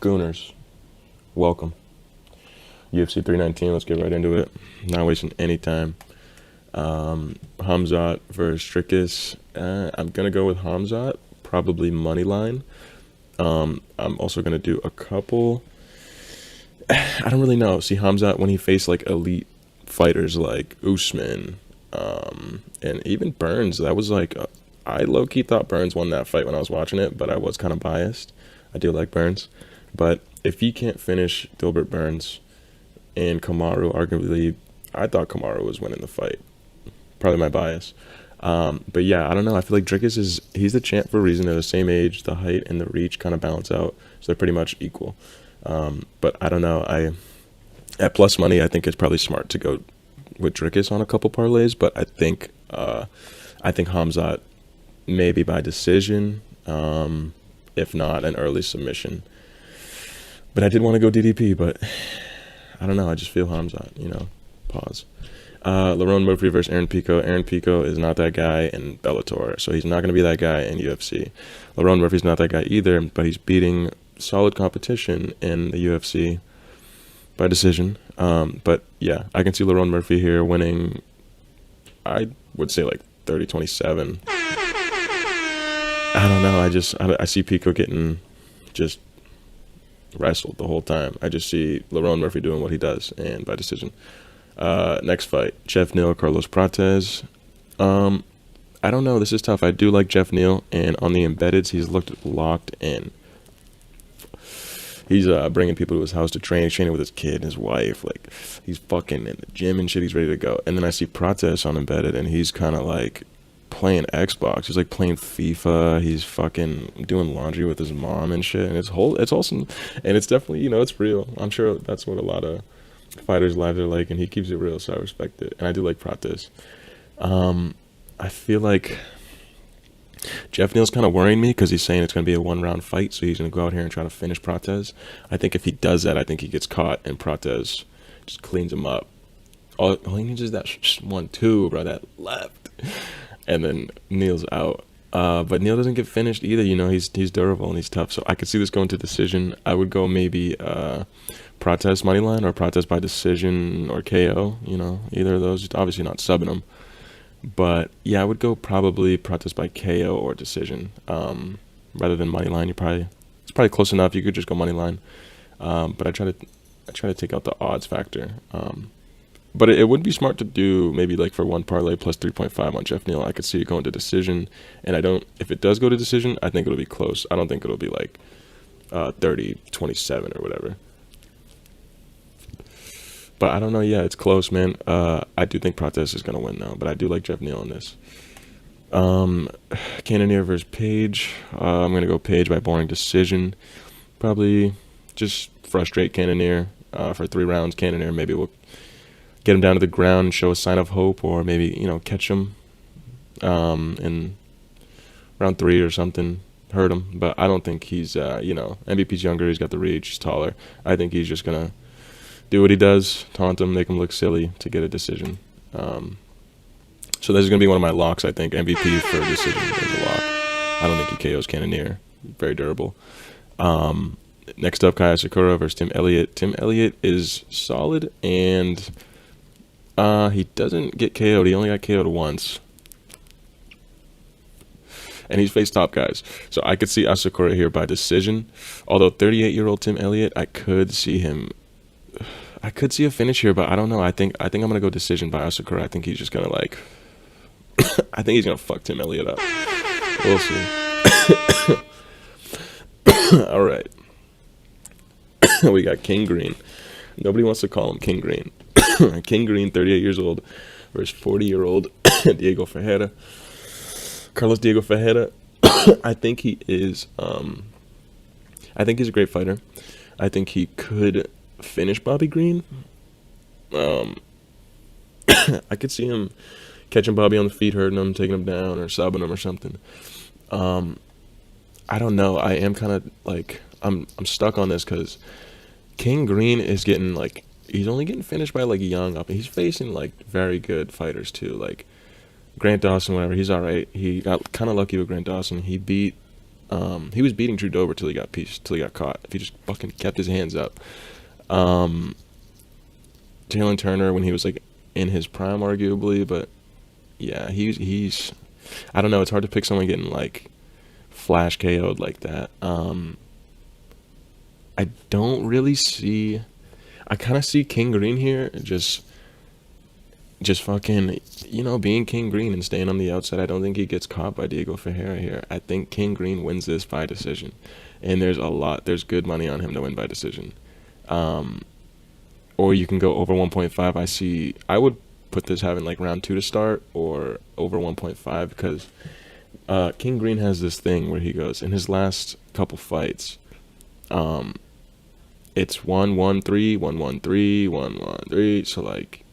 Gooners, welcome. UFC 319, let's get right into it. Not wasting any time. Hamzat versus Strickus. I'm going to go with Hamzat, probably money line. I'm also going to do a couple. I don't really know. See, Hamzat, when he faced like elite fighters like Usman and even Burns, that was like, I low key thought Burns won that fight when I was watching it, but I was kind of biased. I do like Burns. But if he can't finish Gilbert Burns and Kamaru, arguably, I thought Kamaru was winning the fight. Probably my bias. But yeah, I don't know. I feel like Drickus he's the champ for a reason. They're the same age. The height and the reach kind of balance out. So they're pretty much equal. But I don't know. At plus money, I think it's probably smart to go with Drickus on a couple parlays. But I think Hamzat maybe by decision, if not an early submission. But I did want to go DDP, but I don't know. I just feel Hamzat, Pause. Lerone Murphy versus Aaron Pico. Aaron Pico is not that guy in Bellator, so he's not going to be that guy in UFC. Lerone Murphy's not that guy either, but he's beating solid competition in the UFC by decision. But yeah, I can see Lerone Murphy here winning, I would say like 30-27. I don't know. I see Pico getting just wrestled the whole time. I just see Lerone Murphy doing what he does, and by decision. Next fight, Jeff Neal, Carlos Prates. I don't know. This is tough. I do like Jeff Neal, and on the embeddeds, he's looked locked in. He's bringing people to his house to training with his kid and his wife. Like, he's fucking in the gym and shit. He's ready to go. And then I see Prates on embedded, and he's kind of like playing Xbox. He's like playing FIFA. He's fucking doing laundry with his mom and shit. And it's awesome. And it's definitely, it's real. I'm sure that's what a lot of fighters' lives are like, and he keeps it real, so I respect it. And I do like Prates. I feel like Jeff Neal's kind of worrying me because he's saying it's going to be a one-round fight, so he's going to go out here and try to finish Prates. I think if he does that, I think he gets caught, and Prates just cleans him up. All he needs is that 1-2, bro, that left. And then Neal's out. But Neal doesn't get finished either. He's durable and he's tough. So I could see this going to decision. I would go maybe Prates money line or Prates by decision or KO. Either of those. Obviously not subbing him. But yeah, I would go probably Prates by KO or decision rather than money line. It's probably close enough. You could just go money line. But I try to take out the odds factor. But it would be smart to do maybe like for one parlay plus 3.5 on Jeff Neal. I could see it going to decision. And if it does go to decision, I think it'll be close. I don't think it'll be like 30-27 or whatever. But I don't know. Yeah, it's close, man. I do think Prates is going to win, though. But I do like Jeff Neal in this. Cannonier versus Page. I'm going to go Page by boring decision. Probably just frustrate Cannonier for 3 rounds. Cannonier maybe will get him down to the ground and show a sign of hope, or maybe, catch him in round 3 or something, hurt him. But I don't think he's, MVP's younger, he's got the reach, he's taller. I think he's just going to do what he does, taunt him, make him look silly to get a decision. So this is going to be one of my locks, I think. MVP for a decision is a lock. I don't think he KOs Cannonier. Very durable. Next up, ASAKURA versus Tim Elliott. Tim Elliott is solid, and he doesn't get KO'd. He only got KO'd once. And he's faced top guys. So I could see ASAKURA here by decision. Although 38-year-old Tim Elliott, I could see a finish here, but I don't know. I think I'm going to go decision by ASAKURA. I think he's just going to I think he's going to fuck Tim Elliott up. We'll see. All right. We got King Green. Nobody wants to call him King Green. King Green, 38 years old, versus 40-year-old Diego Ferriera. Carlos Diego Ferriera, I think he is. I think he's a great fighter. I think he could finish Bobby Green. I could see him catching Bobby on the feet, hurting him, taking him down, or subbing him or something. I don't know. I am kind of like I'm stuck on this because King Green is getting he's only getting finished by young up. He's facing very good fighters too, Grant Dawson, whatever. He's all right. He got kind of lucky with Grant Dawson. He beat He was beating Drew Dober till he got caught. If he just fucking kept his hands up. Jalen Turner when he was like in his prime, arguably, but yeah, he's I don't know. It's hard to pick someone getting like flash KO'd like that. I don't really see. I kind of see King Green here, just fucking, being King Green and staying on the outside. I don't think he gets caught by Diego Ferreira here. I think King Green wins this by decision, and there's good money on him to win by decision. Or you can go over 1.5. I would put this having like round 2 to start or over 1.5 because King Green has this thing where he goes in his last couple fights. It's 1-1-3, 1-1-3, 1-1-3. So like,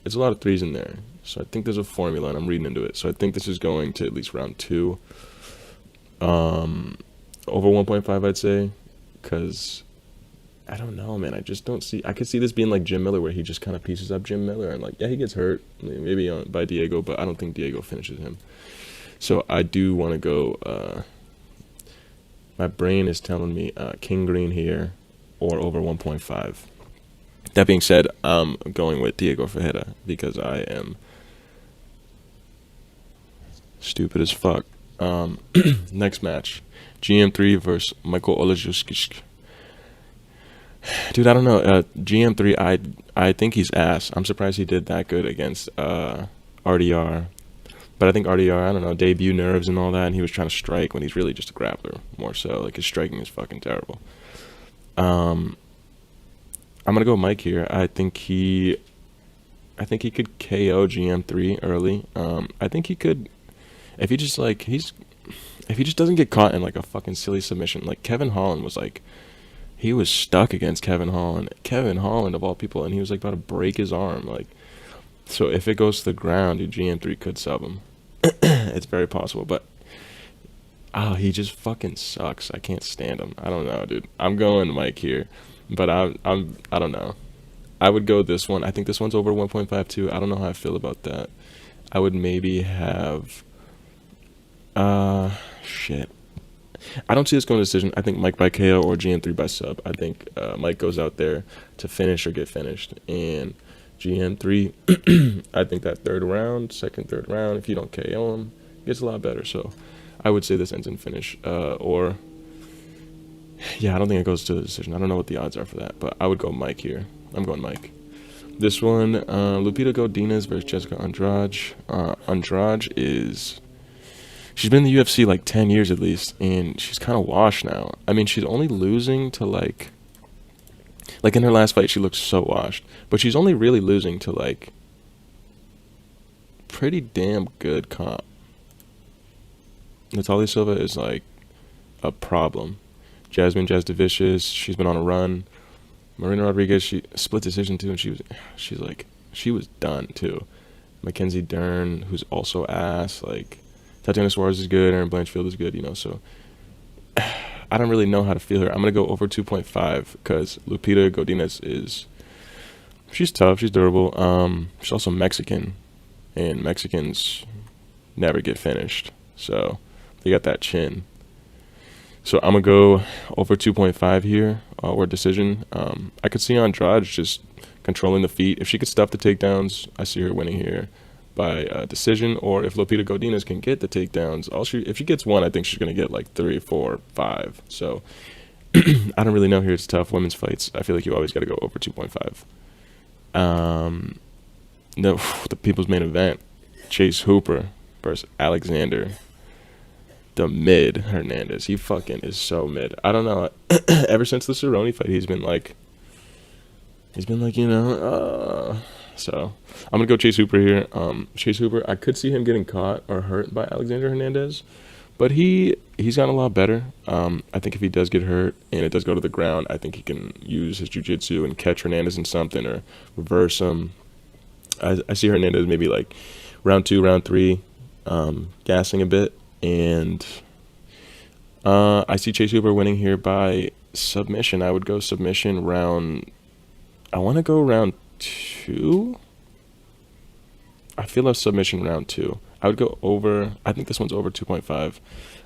it's a lot of threes in there. So I think there's a formula, and I'm reading into it. So I think this is going to at least round 2. Over 1.5, I'd say, because I don't know, man. I just don't see. I could see this being like Jim Miller, where he just kind of pieces up Jim Miller, and like, yeah, he gets hurt, maybe by Diego, but I don't think Diego finishes him. So I do want to go. My brain is telling me King Green here, or over 1.5. That being said, I'm going with Diego Ferreira because I am stupid as fuck. Next match, GM3 versus Michael Olajuskic. Dude, I don't know. GM3, I think he's ass. I'm surprised he did that good against RDR. But I think RDR, I don't know, debut nerves and all that, and he was trying to strike when he's really just a grappler, more so. Like, his striking is fucking terrible. I'm gonna go Mike here. I think he could KO GM3 early. I think he could, if he just doesn't get caught in like a fucking silly submission. Like Kevin Holland was like, he was stuck against Kevin Holland of all people, and he was like about to break his arm. Like, so if it goes to the ground, dude, GM3 could sub him. It's very possible, but he just fucking sucks. I can't stand him. I don't know, dude. I'm going Mike here, but I don't know. I would go this one. I think this one's over 1.5 too. I don't know how I feel about that. I would maybe have shit. I don't see this going to decision. I think Mike by KO or GM3 by sub. I think Mike goes out there to finish or get finished, and GM3, I think that third round, if you don't KO him, gets a lot better. So I would say this ends in finish. Or, yeah, I don't think it goes to the decision. I don't know what the odds are for that, but I would go Mike here. I'm going Mike. This one, Lupita Godinez versus Jessica Andrade. Andrade she's been in the UFC like 10 years at least, and she's kind of washed now. I mean, she's only losing to like in her last fight, she looks so washed. But she's only really losing to, like, pretty damn good comp. Natalia Silva is, like, a problem. Jasmine Jasdavicius, she's been on a run. Marina Rodriguez, she split decision, too, and she was done, too. Mackenzie Dern, who's also ass. Like, Tatiana Suarez is good. Erin Blanchfield is good, so... I don't really know how to feel her. I'm going to go over 2.5 because Lupita Godinez she's tough, she's durable. She's also Mexican, and Mexicans never get finished. So they got that chin. So I'm going to go over 2.5 here, or decision. I could see Andrade just controlling the feet. If she could stuff the takedowns, I see her winning here by decision, or if Lupita Godinez can get the takedowns, if she gets one, I think she's going to get like 3, 4, 5. So I don't really know here. It's tough. Women's fights, I feel like you always got to go over 2.5. No, the people's main event, Chase Hooper versus Alexander the Mid Hernandez. He fucking is so mid. I don't know. Ever since the Cerrone fight, he's been like, so I'm going to go Chase Hooper here. Chase Hooper, I could see him getting caught or hurt by Alexander Hernandez, but he's gotten a lot better. I think if he does get hurt and it does go to the ground, I think he can use his jiu-jitsu and catch Hernandez in something or reverse him. I see Hernandez maybe like round 2, round 3, gassing a bit. And I see Chase Hooper winning here by submission. I would go submission round... I want to go round 2. I feel like submission round 2. I would go over. I think this one's over 2.5.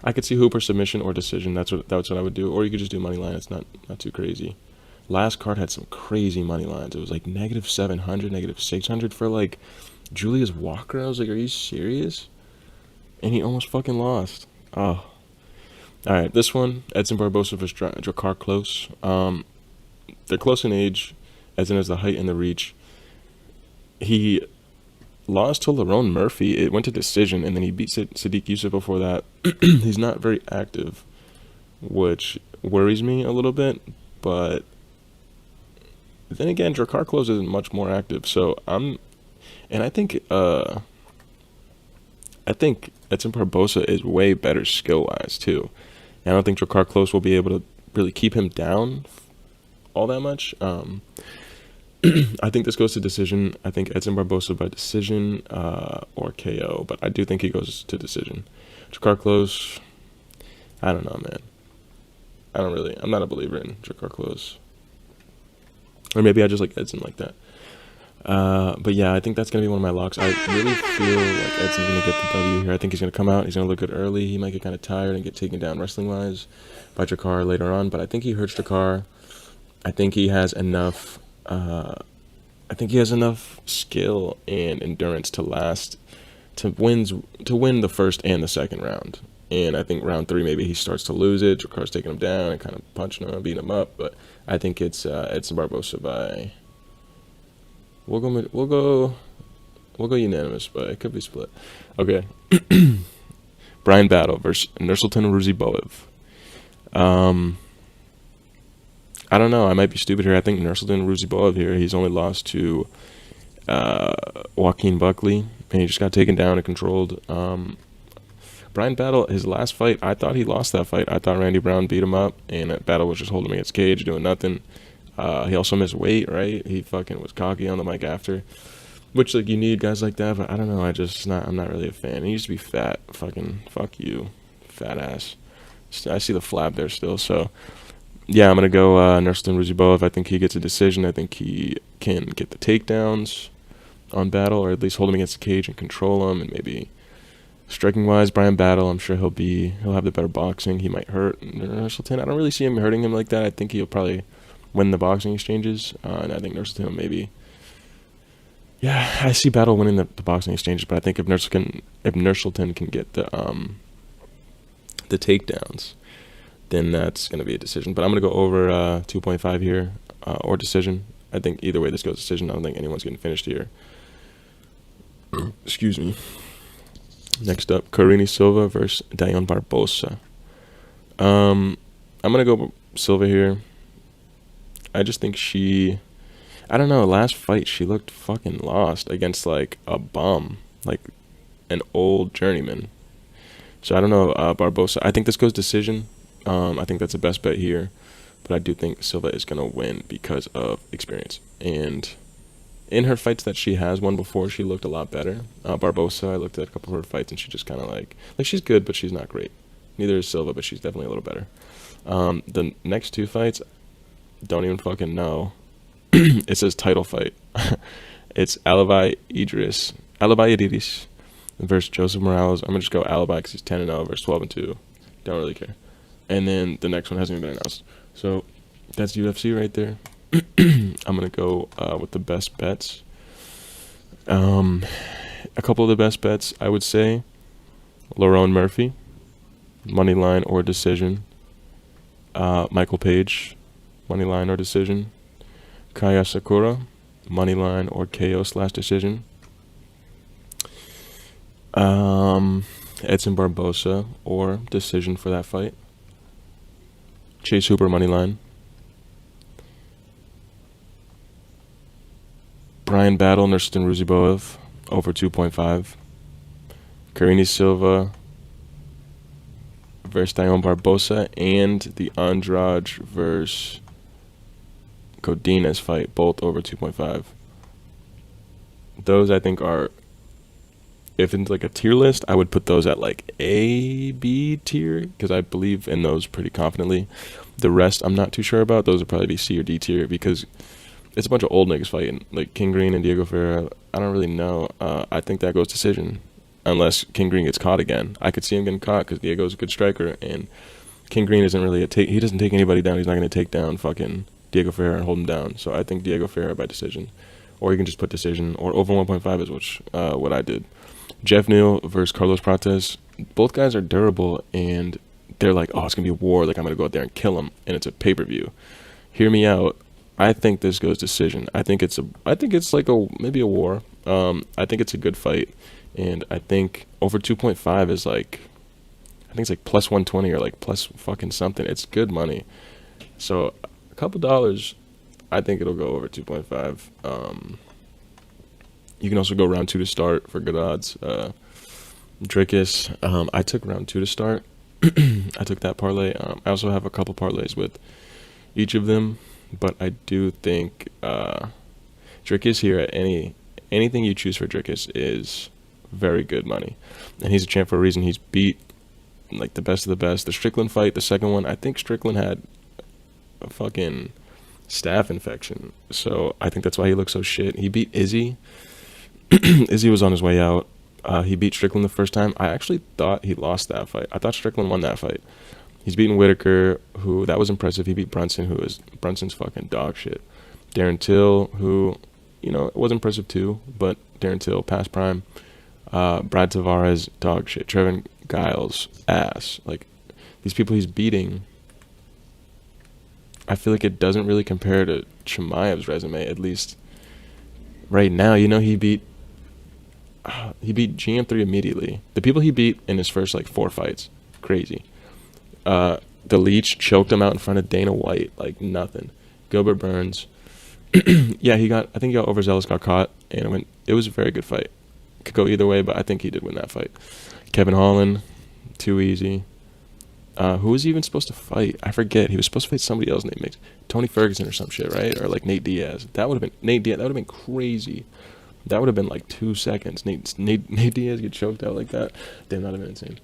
I could see Hooper submission or decision. That's what I would do. Or you could just do money line. It's not too crazy. Last card had some crazy money lines. It was like -700, -600 for like Julius Walker. I was like, are you serious? And he almost fucking lost. Oh. All right, this one, Edson Barbosa versus Drakkar Klose. They're close in age. Edson has the height and the reach. He lost to Lerone Murphy. It went to decision, and then he beat Sadiq Youssef before that. He's not very active, which worries me a little bit. But then again, Drakkar Klose is much more active. So I think Edson Barbosa is way better skill-wise too. And I don't think Drakkar Klose will be able to really keep him down all that much. I think this goes to decision. I think Edson Barbosa by decision or KO, but I do think he goes to decision. Drakkar Klose, I don't know, man. I'm not a believer in Drakkar Klose. Or maybe I just like Edson like that. But yeah, I think that's going to be one of my locks. I really feel like Edson's going to get the W here. I think he's going to come out. He's going to look good early. He might get kind of tired and get taken down wrestling-wise by Drakkar later on. But I think he hurts Drakkar. I think he has enough skill and endurance to last, to win the first and the second round. And I think round 3, maybe he starts to lose it. Drakkar's taking him down and kind of punching him and beating him up. But I think it's Edson Barbosa by... We'll go unanimous, but it could be split. Okay. Brian Battle versus Nursultan Ruziboev. I don't know. I might be stupid here. I think Nursultan Ruziboev here, he's only lost to Joaquin Buckley, and he just got taken down and controlled. Brian Battle, his last fight, I thought he lost that fight. I thought Randy Brown beat him up, and that Battle was just holding him against cage, doing nothing. He also missed weight, right? He fucking was cocky on the mic after, which like you need guys like that. But I don't know. I'm not really a fan. He used to be fat. Fucking fuck you, fat ass. I see the flab there still. So yeah, I'm gonna go Nursultan Ruziboev. I think he gets a decision. I think he can get the takedowns on Battle, or at least hold him against the cage and control him. And maybe striking wise, Brian Battle, I'm sure he'll have the better boxing. He might hurt Nursultan. I don't really see him hurting him like that. I think he'll probably win the boxing exchanges, and I think Nursultan maybe. Yeah, I see Battle winning the boxing exchanges, but I think if Nursultan can get the takedowns, then that's gonna be a decision. But I'm gonna go over 2.5 here, or decision. I think either way this goes decision. I don't think anyone's getting finished here. Excuse me. Next up, Karine Silva versus Dion Barbosa. I'm gonna go Silva here. I just think I don't know, last fight she looked fucking lost against like a bum, like an old journeyman. So I don't know, Barbosa. I think this goes decision. I think that's the best bet here, but I do think Silva is gonna win because of experience. And in her fights that she has won before, she looked a lot better. Barbosa, I looked at a couple of her fights and she just kind of like she's good, but she's not great. Neither is Silva, but she's definitely a little better. The next 2 fights, don't even fucking know. It says title fight. It's Alibi Idris versus Joseph Morales. I'm gonna just go Alibi because he's 10-0 versus 12-2. Don't really care. And then the next one hasn't even been announced. So that's UFC right there. I'm gonna go with the best bets. A couple of the best bets, I would say Lerone Murphy, money line or decision. Michael Page, money line or decision. Kaya Sakura, money line or KO/decision. Edson Barbosa or decision for that fight. Chase Hooper, money line. Brian Battle, Nursultan Ruziboev, over 2.5. Karine Silva versus Dion Barbosa, and the Andrade versus Godinez fight, both over 2.5. Those I think are, if it's like a tier list, I would put those at like A, B tier, because I believe in those pretty confidently. The rest I'm not too sure about. Those would probably be C or D tier, because it's a bunch of old niggas fighting, like King Green and Diego Ferreira. I don't really know. I think that goes decision. unless King Green gets caught again. I could see him getting caught because Diego's a good striker, and King Green isn't really he doesn't take anybody down. He's not going to take down fucking Diego Ferreira and hold him down. So I think Diego Ferreira by decision. Or you can just put decision, or over 1.5 is what I did. Jeff Neal versus Carlos Prates. Both guys are durable, and they're like, oh, it's going to be a war. Like, I'm going to go out there and kill him, and it's a pay-per-view. Hear me out. I think this goes decision. I think it's like maybe a war. I think it's a good fight, and I think over 2.5 is like, I think it's like plus 120 or like plus fucking something. It's good money. So a couple dollars, I think it'll go over 2.5. You can also go round 2 to start for good odds. Drickus, I took round 2 to start. I took that parlay. I also have a couple parlays with each of them, but I do think Drickus here at anything you choose for Drickus is very good money, and he's a champ for a reason. He's beat like the best of the best. The Strickland fight, the second one, I think Strickland had a fucking staph infection, so I think that's why he looks so shit. He beat Izzy. Izzy was on his way out. He beat Strickland the first time. I actually thought he lost that fight. I thought Strickland won that fight. He's beaten Whitaker, who, that was impressive. He beat Brunson, Brunson's fucking dog shit. Darren Till, who, it was impressive too, but Darren Till, past prime. Brad Tavares, dog shit. Trevin Giles, ass. Like, these people he's beating, I feel like it doesn't really compare to Chimaev's resume, at least right now. He beat GM3 immediately. The people he beat in his first like 4 fights, crazy. The Leech choked him out in front of Dana White like nothing. Gilbert Burns, yeah, I think he got overzealous, got caught, and it was a very good fight. Could go either way, but I think he did win that fight. Kevin Holland, too easy. Who was he even supposed to fight? I forget. He was supposed to fight somebody else named Tony Ferguson or some shit, right? Or like Nate Diaz. That would have been Nate Diaz. That would have been crazy. That would have been like 2 seconds. Nate Diaz get choked out like that. Damn, that would have been insane.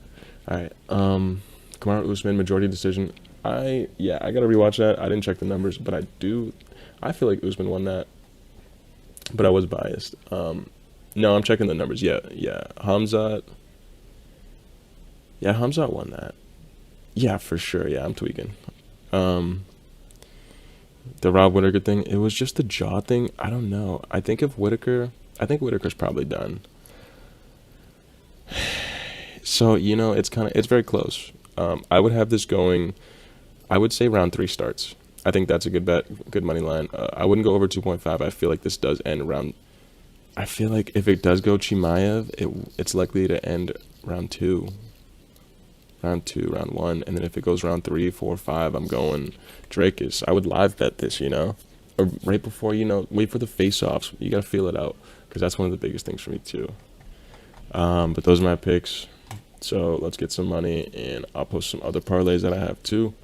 All right. Kamaru Usman, majority decision. I gotta rewatch that. I didn't check the numbers, but I feel like Usman won that, but I was biased. No, I'm checking the numbers. Yeah. Hamzat won that. Yeah, for sure. Yeah, I'm tweaking. The Rob Whitaker thing, it was just the jaw thing. I don't know. I think Whitaker's probably done. So, it's very close. I would have this going, I would say round 3 starts. I think that's a good bet, good money line. I wouldn't go over 2.5. I feel like this does end around, I feel like if it does go Chimaev, it's likely to end round 2. Round 2, round 1, and then if it goes round 3, 4, 5, I'm going Dracus. I would live bet this, or right before, wait for the face-offs. You gotta feel it out, because that's one of the biggest things for me too. But those are my picks. So let's get some money, and I'll post some other parlays that I have too.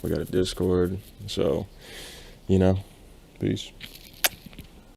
We got a Discord, so peace.